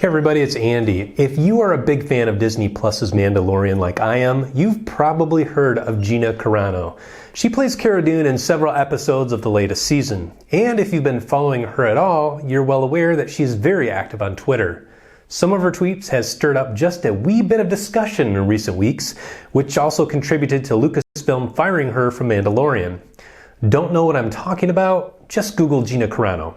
Hey everybody, it's Andy. If you are a big fan of Disney Plus's Mandalorian like I am, you've probably heard of Gina Carano. She plays Cara Dune in several episodes of the latest season. And if you've been following her at all, you're well aware that she's very active on Twitter. Some of her tweets has stirred up just a wee bit of discussion in recent weeks, which also contributed to Lucasfilm firing her from Mandalorian. Don't know what I'm talking about? Just Google Gina Carano.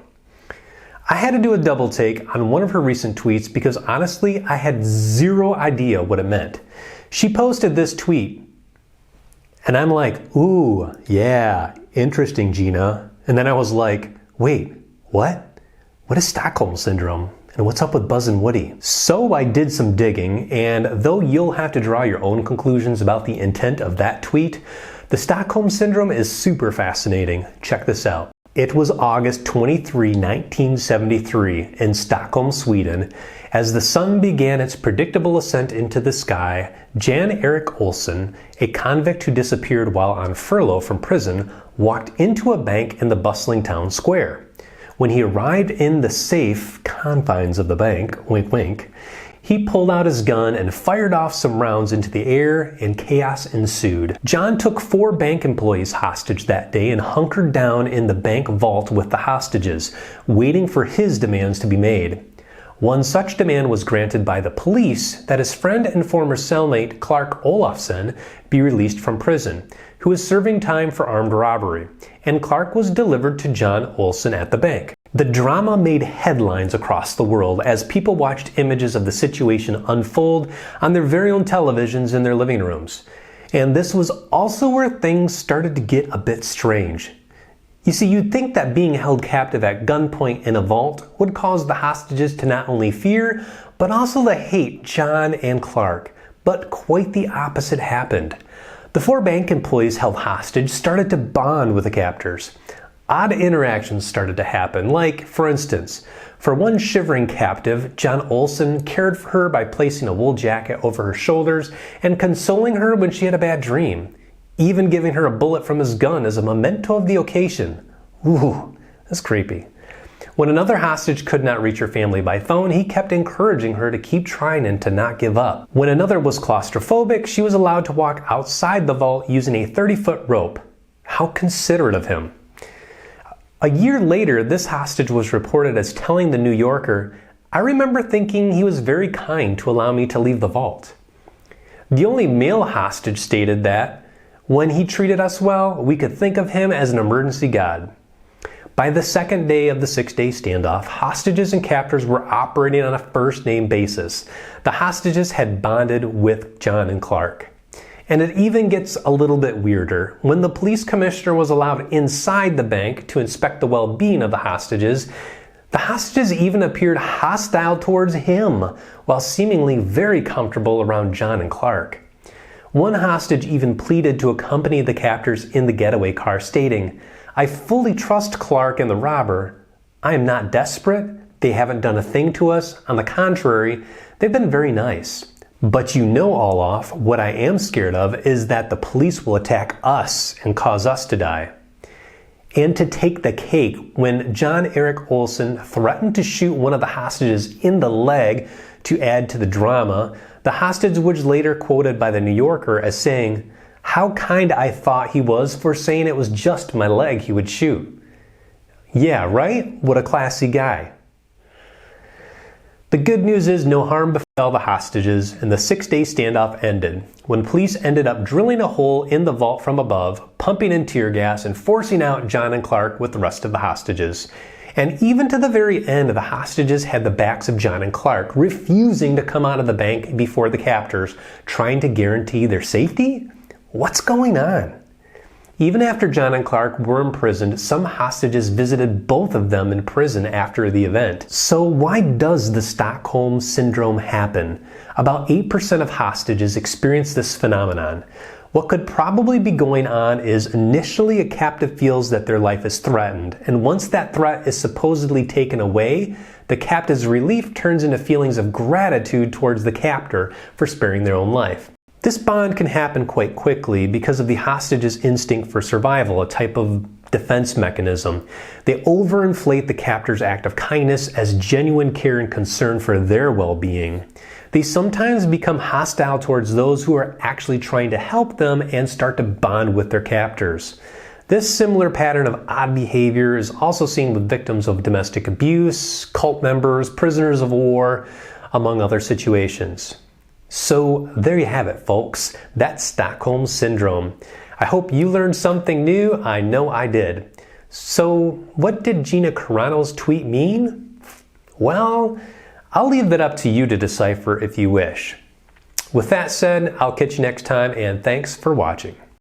I had to do a double take on one of her recent tweets because honestly, I had zero idea what it meant. She posted this tweet, and I'm like, ooh, yeah, interesting, Gina. And then I was like, wait, what? What is Stockholm Syndrome? And what's up with Buzz and Woody? So I did some digging, and though you'll have to draw your own conclusions about the intent of that tweet, the Stockholm Syndrome is super fascinating. Check this out. It was August 23, 1973 in Stockholm, Sweden. As the sun began its predictable ascent into the sky, Jan-Erik Olsson, a convict who disappeared while on furlough from prison, walked into a bank in the bustling town square. When he arrived in the safe confines of the bank, wink wink, he pulled out his gun and fired off some rounds into the air, and chaos ensued. John took 4 bank employees hostage that day and hunkered down in the bank vault with the hostages, waiting for his demands to be made. One such demand was granted by the police that his friend and former cellmate Clark Olofsson be released from prison, who was serving time for armed robbery, and Clark was delivered to John Olsson at the bank. The drama made headlines across the world as people watched images of the situation unfold on their very own televisions in their living rooms. And this was also where things started to get a bit strange. You see, you'd think that being held captive at gunpoint in a vault would cause the hostages to not only fear, but also to hate John and Clark. But quite the opposite happened. The 4 bank employees held hostage started to bond with the captors. Odd interactions started to happen, like, for instance, for one shivering captive, John Olsson cared for her by placing a wool jacket over her shoulders and consoling her when she had a bad dream, even giving her a bullet from his gun as a memento of the occasion. Ooh, that's creepy. When another hostage could not reach her family by phone, he kept encouraging her to keep trying and to not give up. When another was claustrophobic, she was allowed to walk outside the vault using a 30-foot rope. How considerate of him. A year later, this hostage was reported as telling the New Yorker, "I remember thinking he was very kind to allow me to leave the vault." The only male hostage stated that, "When he treated us well, we could think of him as an emergency god." By the second day of the 6-day standoff, hostages and captors were operating on a first-name basis. The hostages had bonded with John and Clark. And it even gets a little bit weirder. When the police commissioner was allowed inside the bank to inspect the well-being of the hostages even appeared hostile towards him, while seemingly very comfortable around John and Clark. One hostage even pleaded to accompany the captors in the getaway car, stating, "I fully trust Clark and the robber. I am not desperate. They haven't done a thing to us. On the contrary, they've been very nice. But you know, Olaf, what I am scared of is that the police will attack us and cause us to die." And to take the cake, when Jan-Erik Olsson threatened to shoot one of the hostages in the leg to add to the drama, the hostage was later quoted by the New Yorker as saying, "How kind I thought he was for saying it was just my leg he would shoot." Yeah, right? What a classy guy. The good news is no harm befell the hostages, and the 6-day standoff ended, when police ended up drilling a hole in the vault from above, pumping in tear gas, and forcing out John and Clark with the rest of the hostages. And even to the very end, the hostages had the backs of John and Clark, refusing to come out of the bank before the captors, trying to guarantee their safety? What's going on? Even after John and Clark were imprisoned, some hostages visited both of them in prison after the event. So why does the Stockholm Syndrome happen? About 8% of hostages experience this phenomenon. What could probably be going on is initially a captive feels that their life is threatened, and once that threat is supposedly taken away, the captive's relief turns into feelings of gratitude towards the captor for sparing their own life. This bond can happen quite quickly because of the hostage's instinct for survival, a type of defense mechanism. They overinflate the captor's act of kindness as genuine care and concern for their well-being. They sometimes become hostile towards those who are actually trying to help them and start to bond with their captors. This similar pattern of odd behavior is also seen with victims of domestic abuse, cult members, prisoners of war, among other situations. So there you have it, folks. That's Stockholm Syndrome. I hope you learned something new. I know I did. So what did Gina Carano's tweet mean? Well, I'll leave that up to you to decipher if you wish. With that said, I'll catch you next time, and thanks for watching.